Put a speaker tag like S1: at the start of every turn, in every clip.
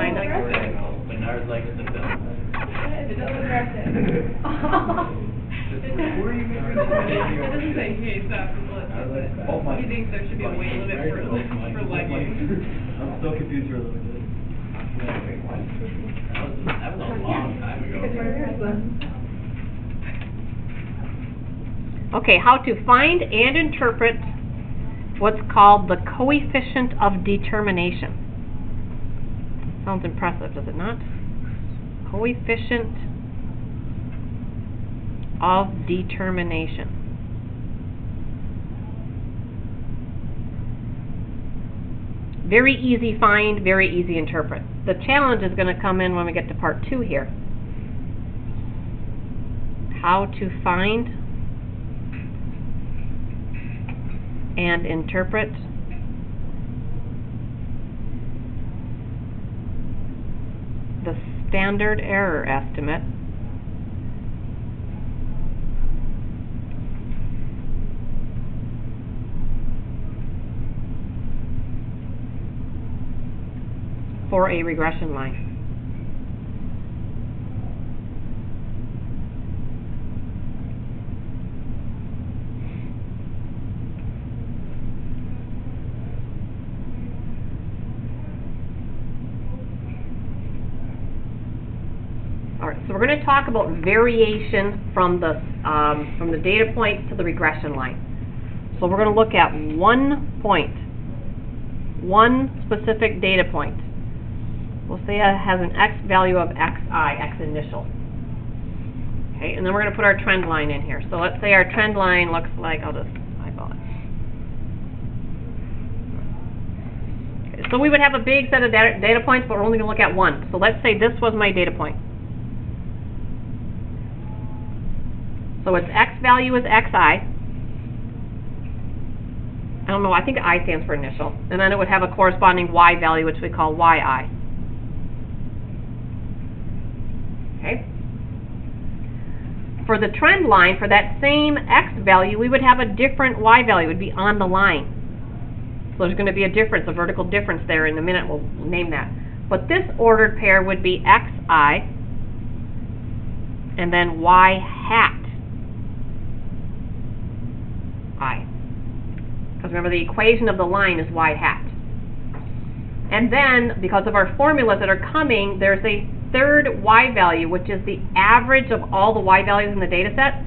S1: find it.
S2: Bernard likes the film.
S3: It doesn't aggressive. It doesn't say he hates that from what, does it? He thinks there should be a weight limit for leggings.
S2: I'm still confused for a little bit. That was a long time ago.
S1: Okay, how to find and interpret what's called the coefficient of determination. Sounds impressive, does it not? Coefficient of determination. Very easy find, very easy interpret. The challenge is going to come in when we get to part 2 here. How to find and interpret the standard error estimate for a regression line. Alright, so we're going to talk about variation from the data point to the regression line. So we're going to look at one point, one specific data point. We'll say it has an x value of xi, x initial. Okay, and then we're going to put our trend line in here. So let's say our trend line looks like, I'll just eyeball it. Okay, so we would have a big set of data points, but we're only going to look at one. So let's say this was my data point. So its x value is xi. I don't know, I think I stands for initial. And then it would have a corresponding y value, which we call yi. Okay. For the trend line, for that same x value, we would have a different y value. It would be on the line. So there's going to be a difference, a vertical difference there. In a minute, we'll name that. But this ordered pair would be xi and then y hat I. Because remember, the equation of the line is y hat. And then, because of our formulas that are coming, there's a third y value, which is the average of all the y values in the data set,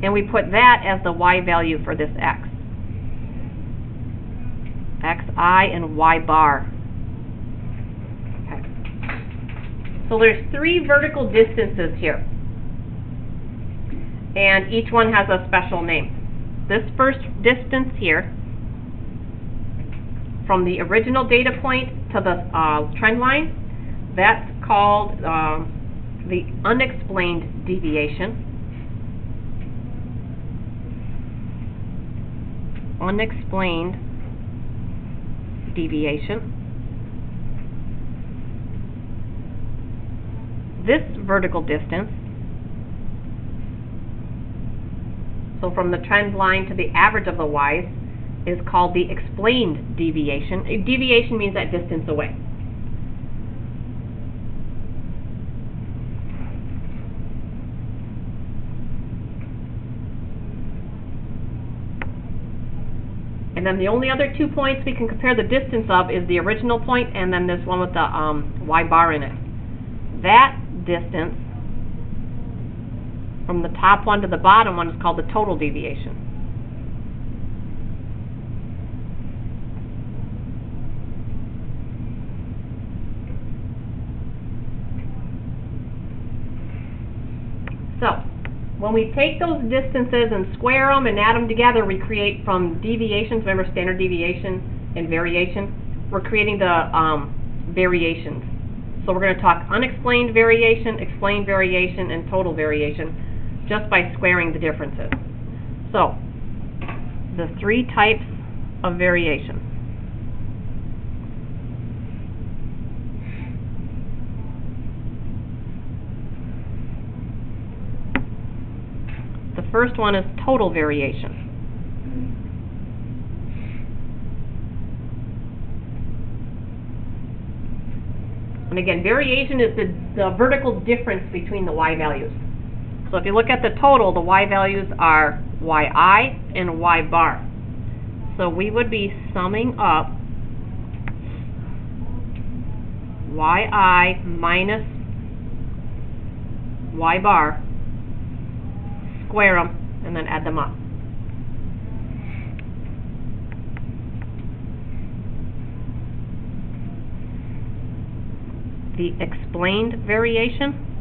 S1: and we put that as the y value for this x. xi and y bar. Okay. So there's 3 vertical distances here, and each one has a special name. This first distance here, from the original data point to the trend line, that's called the unexplained deviation. Unexplained deviation. This vertical distance, so from the trend line to the average of the y's, is called the explained deviation. A deviation means that distance away. And then the only other 2 points we can compare the distance of is the original point and then this one with the y bar in it. That distance from the top one to the bottom one is called the total deviation. So, when we take those distances and square them and add them together, we create from deviations, remember standard deviation and variation, we're creating the variations. So we're going to talk unexplained variation, explained variation, and total variation just by squaring the differences. So, the 3 types of variation. The first one is total variation. And again, variation is the vertical difference between the y values. So if you look at the total, the y values are yi and y bar. So we would be summing up yi minus y bar, square them, and then add them up. The explained variation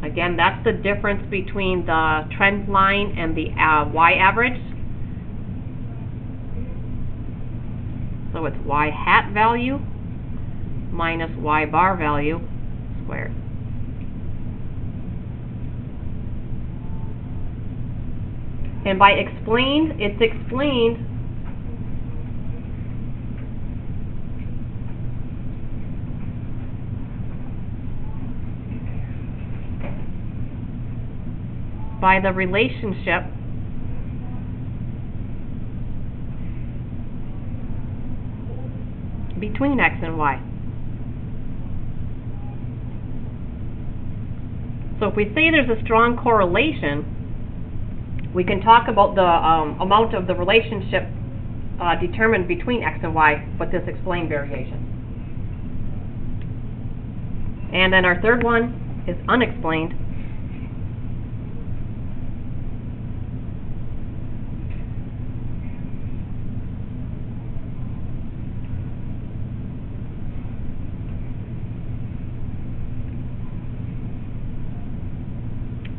S1: again, that's the difference between the trend line and the y average. So it's y hat value minus y bar value squared. And by explained, it's explained by the relationship between x and y. So if we say there's a strong correlation, we can talk about the amount of the relationship determined between x and y with this explained variation. And then our third one is unexplained.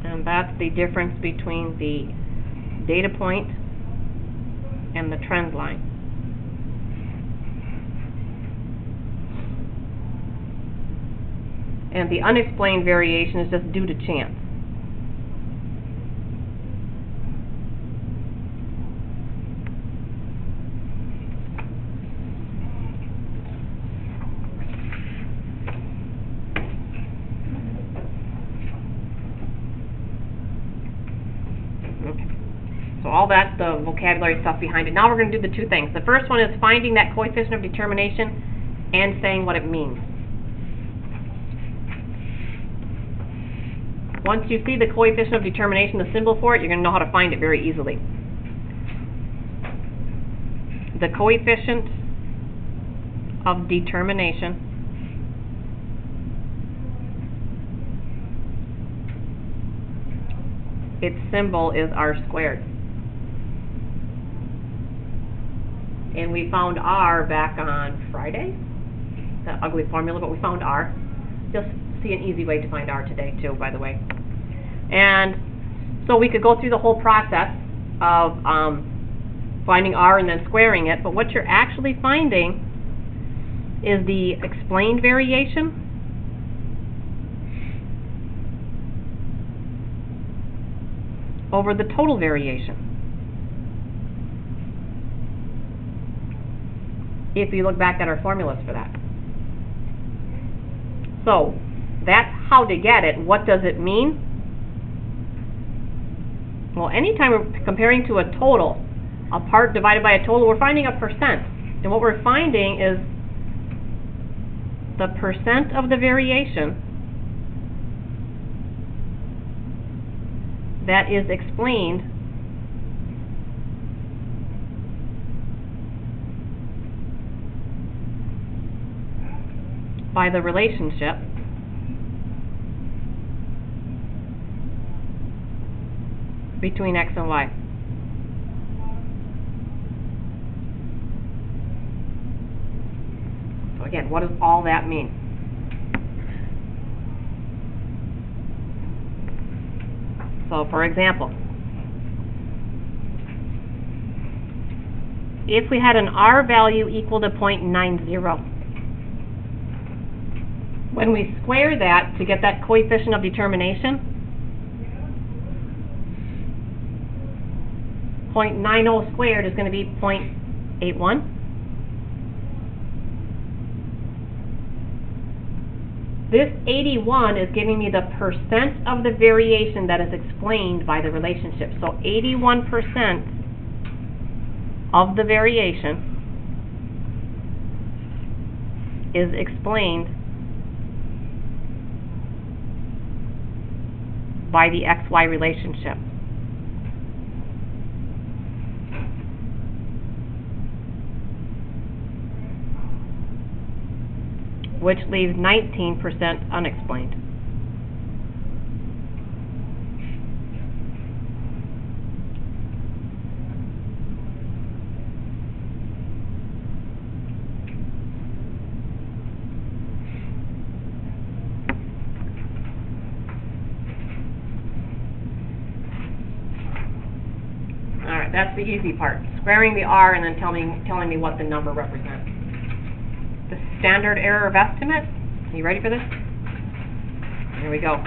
S1: And that's the difference between the data point and the trend line. And the unexplained variation is just due to chance. So all that's the vocabulary stuff behind it. Now we're going to do the two things. The first one is finding that coefficient of determination and saying what it means. Once you see the coefficient of determination, the symbol for it, you're going to know how to find it very easily. The coefficient of determination its symbol is r squared. And we found r back on Friday. That ugly formula, but we found r. Just see an easy way to find r today too, by the way. And so we could go through the whole process of finding r and then squaring it, but what you're actually finding is the explained variation over the total variation. If you look back at our formulas for that. So that's how to get it. What does it mean? Well, anytime we're comparing to a total, a part divided by a total, we're finding a percent. And what we're finding is the percent of the variation that is explained by the relationship between x and y. So again, what does all that mean? So for example, if we had an r value equal to 0.90, when we square that to get that coefficient of determination, 0.90 squared is going to be 0.81. this 81 is giving me the percent of the variation that is explained by the relationship. So 81% of the variation is explained by the XY relationship. Which leaves 19% unexplained. Alright, that's the easy part. Squaring the R and then telling me what the number represents. The standard error of estimate. Are you ready for this? Here we go.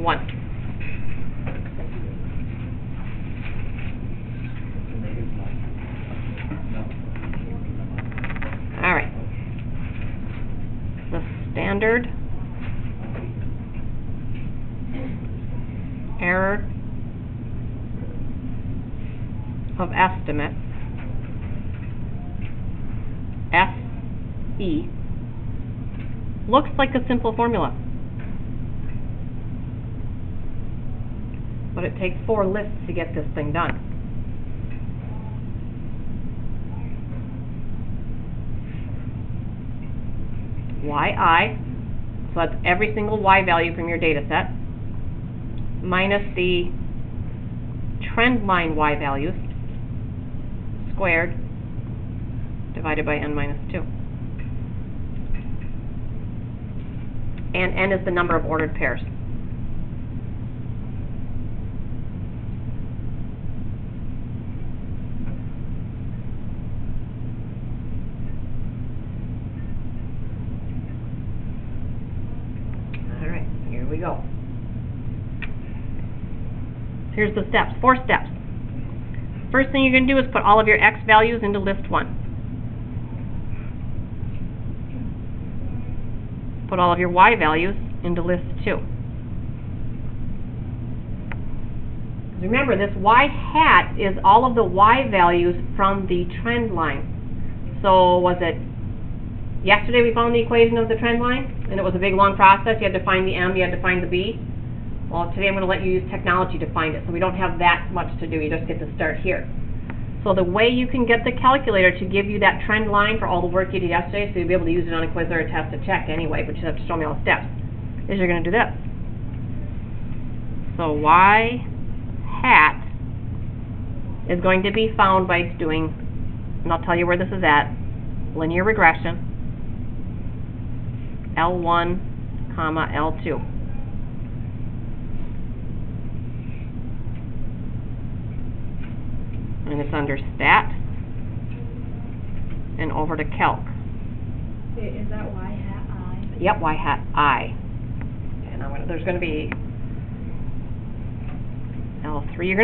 S1: One. All right. The standard error of estimate, SE, looks like a simple formula, but it takes 4 lists to get this thing done. YI, so that's every single Y value from your data set, minus the trend line Y values, squared, divided by n minus 2. And n is the number of ordered pairs. Alright, here we go. Here's the steps, 4 steps. First thing you're going to do is put all of your x values into list 1. Put all of your y values into list 2. Remember, this y hat is all of the y values from the trend line. So was it yesterday we found the equation of the trend line, and it was a big long process? You had to find the m, you had to find the b. Well, today I'm going to let you use technology to find it, so we don't have that much to do. You just get to start here. So the way you can get the calculator to give you that trend line for all the work you did yesterday, so you'll be able to use it on a quiz or a test to check anyway, but you have to show me all the steps, is you're going to do this. So y hat is going to be found by doing, and I'll tell you where this is at, linear regression, L1, comma, L2. And it's under Stat, and over to Calc.
S3: Is that Y hat I?
S1: Yep, Y hat I. And there's going to be L3. We're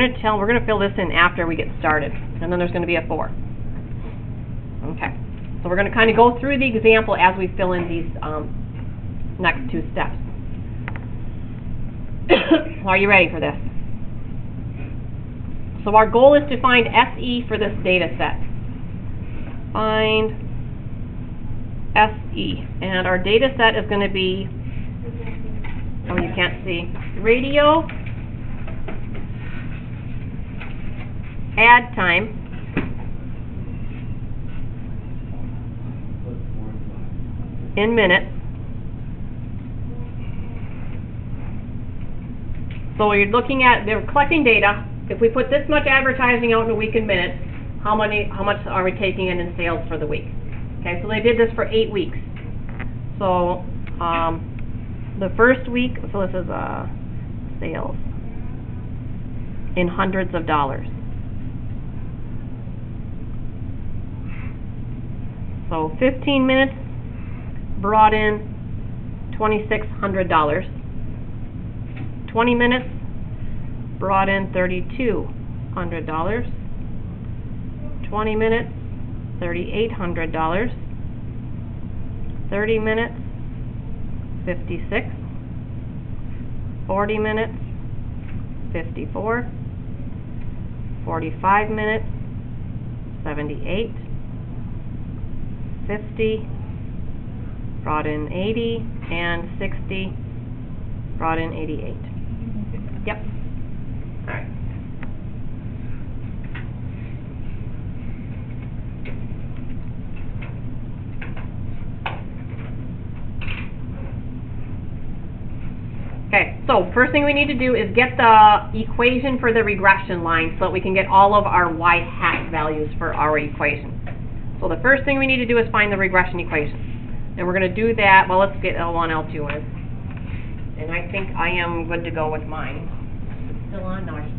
S1: going to fill this in after we get started, and then there's going to be a 4. Okay. So we're going to kind of go through the example as we fill in these next 2 steps. Are you ready for this? So our goal is to find SE for this data set. Find SE. And our data set is going to be, oh, you can't see, radio, add time, in minutes. So you're looking at, they're collecting data. If we put this much advertising out in a week in minutes, how much are we taking in sales for the week? Okay, so they did this for 8 weeks. So the first week, so this is sales in hundreds of dollars. So 15 minutes brought in $2,600. 20 minutes brought in $3,200. 20 minutes, $3,800. 30 minutes, 56, 40 minutes, 54, 45 minutes, 78, 50, brought in 80, and 60, brought in 88. Yep. All right. Okay, so first thing we need to do is get the equation for the regression line so that we can get all of our y hat values for our equation. So the first thing we need to do is find the regression equation. And we're going to do that, well, let's get L1, L2 in. And I think I am good to go with mine. It's still on? No, I should.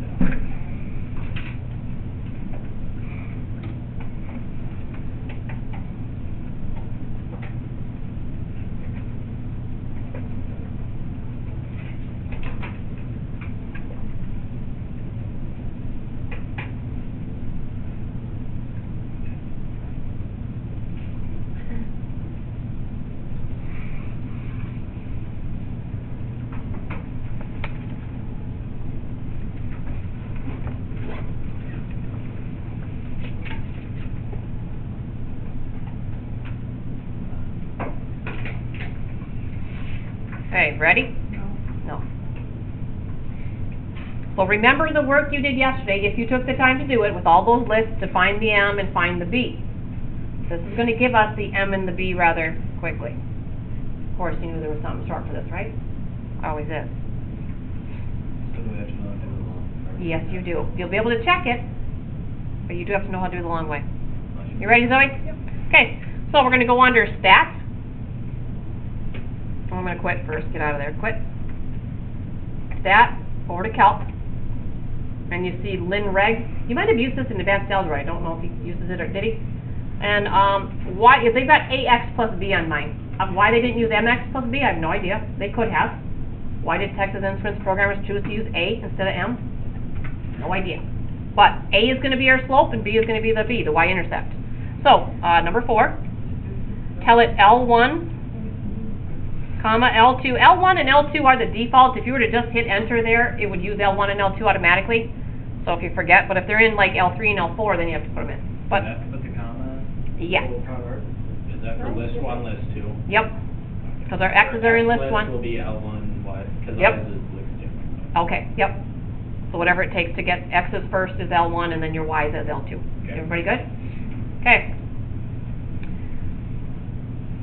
S1: Okay, ready? No. So remember the work you did yesterday, if you took the time to do it, with all those lists to find the M and find the B. This is going to give us the M and the B rather quickly. Of course, you knew there was something short for this, right? Always is.
S2: So do we have to know how to do the long part?
S1: Yes, you do. You'll be able to check it, but you do have to know how to do it the long way. You ready, Zoe? Yep. Okay, so we're going to go under Stats. I'm going to quit first. Get out of there. Quit. Stat. Over to Calc. And you see Lin Reg. You might have used this in advanced algebra. I don't know if he uses it or did he. And why? If they've got AX plus B on mine. Why they didn't use MX plus B, I have no idea. They could have. Why did Texas Instruments programmers choose to use A instead of M? No idea. But A is going to be our slope and B is going to be the B, the y-intercept. So, number 4. Tell it L1, comma L2. L1 and L2 are the default. If you were to just hit enter there, it would use L1 and L2 automatically. So if you forget, but if they're in like L3 and L4, then you have to put them in. But
S2: You have to put the comma?
S1: yes.
S2: Is that for list 1, list 2?
S1: Yep. Because our X's are in list
S2: List
S1: 1.
S2: will be L1, Y, because
S1: Yep.
S2: ours looks different.
S1: Okay, yep. So whatever it takes to get X's first is L1 and then your Y's is L2.
S2: Okay.
S1: Everybody good? Okay.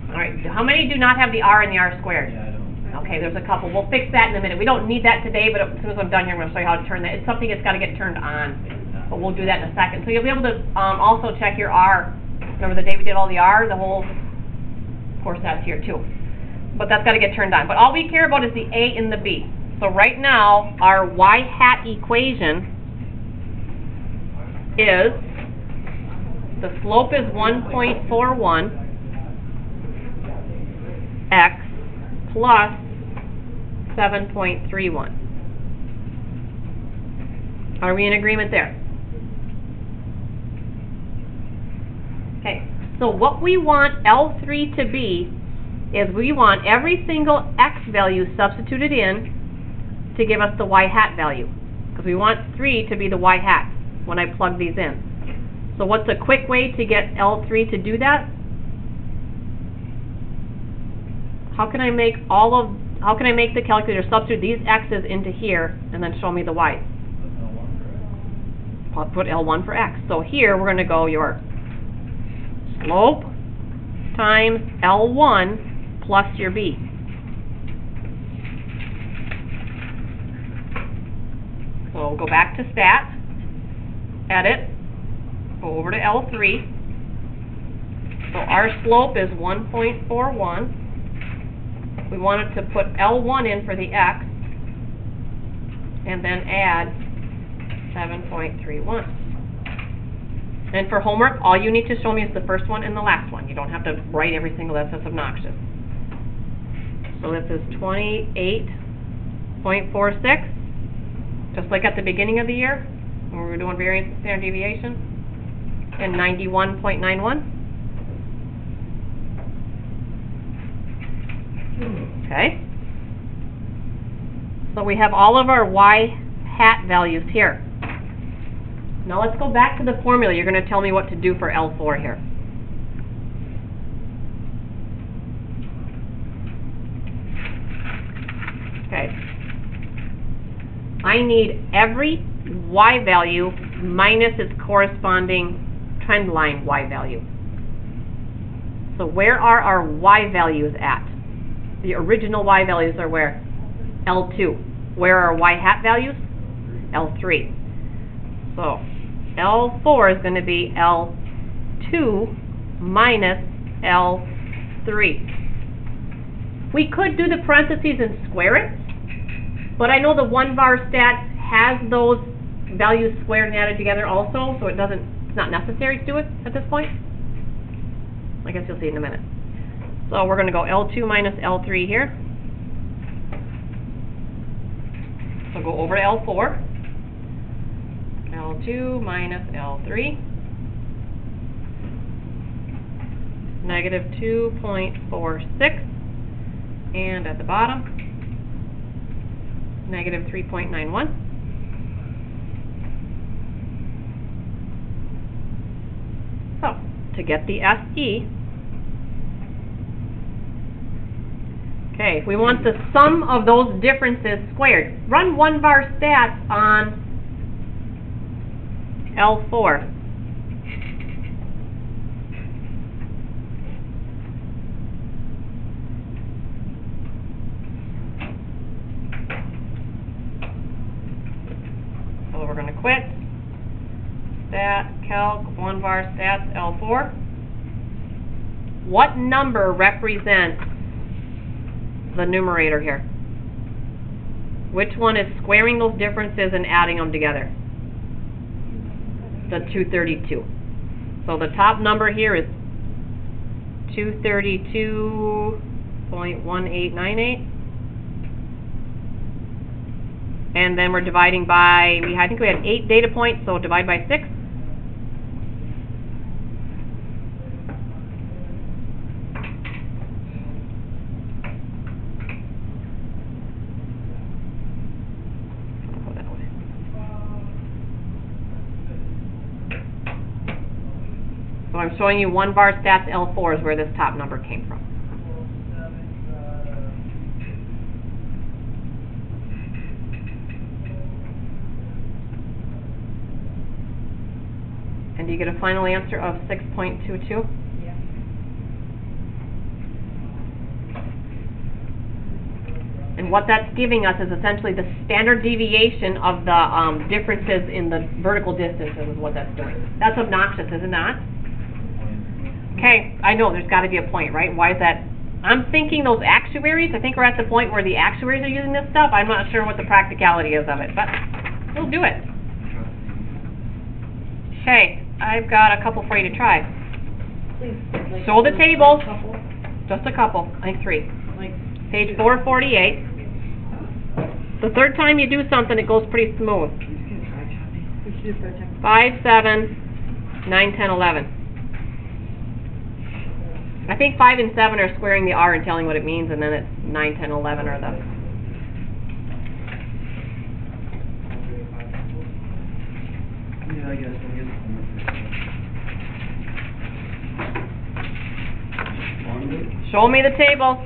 S1: All right, how many do not have the R and the R squared?
S2: Yeah, I don't.
S1: Okay, there's a couple. We'll fix that in a minute. We don't need that today, but as soon as I'm done here, I'm going to show you how to turn that. It's something that's got to get turned on, but we'll do that in a second. So you'll be able to also check your R. Remember the day we did all the R, the whole, of course that's here too. But that's got to get turned on. But all we care about is the A and the B. So right now, our y hat equation is, the slope is 1.41 x plus 7.31. Are we in agreement there? Okay, so what we want L3 to be is we want every single x value substituted in to give us the y hat value. Because we want 3 to be the y hat when I plug these in. So what's a quick way to get L3 to do that? How can I make the calculator substitute these x's into here and then show me the y's? I'll put L1 for x. So here we're going to go your slope times L1 plus your b. So we'll go back to stat, edit, go over to L3. So our slope is 1.41. We wanted to put L1 in for the x, and then add 7.31. And for homework, all you need to show me is the first one and the last one. You don't have to write every single, that's just obnoxious. So this is 28.46, just like at the beginning of the year, when we were doing variance and standard deviation, and 91.91. Okay? So we have all of our y hat values here. Now let's go back to the formula. You're going to tell me what to do for L4 here. Okay. I need every y value minus its corresponding trend line y value. So where are our y values at? The original y values are where? L2. Where are our y hat values? L3. So L4 is going to be L2 minus L3. We could do the parentheses and square it, but I know the one-var stat has those values squared and added together also, so it's not necessary to do it at this point. I guess you'll see in a minute. So we're going to go L2 minus L3 here. So go over to L4. L2 minus L3. Negative 2.46. And at the bottom, negative 3.91. So, to get the SE, okay, if we want the sum of those differences squared, run one-var stats on L4. So we're going to quit. Stat, calc, one-var stats, L4. What number represents the numerator here? Which one is squaring those differences and adding them together? The 232. So the top number here is 232.1898. And then we're dividing by, I think we had 8 data points, so divide by 6. So I'm showing you one-var stats L4 is where this top number came from. And do you get a final answer of 6.22?
S3: Yeah.
S1: And what that's giving us is essentially the standard deviation of the differences in the vertical distances is what that's doing. That's obnoxious, is it not? Okay, I know, there's got to be a point, right? Why is that? I'm thinking those actuaries, I think we're at the point where the actuaries are using this stuff. I'm not sure what the practicality is of it, but we'll do it. Okay, I've got a couple for you to try.
S3: Please.
S1: Show the table. Just a couple, I think 3. Page 448. The third time you do something, it goes pretty smooth. 5, 7, 9, 10, 11. I think 5 and 7 are squaring the R and telling what it means, and then it's 9, 10, 11 are the...
S2: Yeah, I guess.
S1: Show me the table.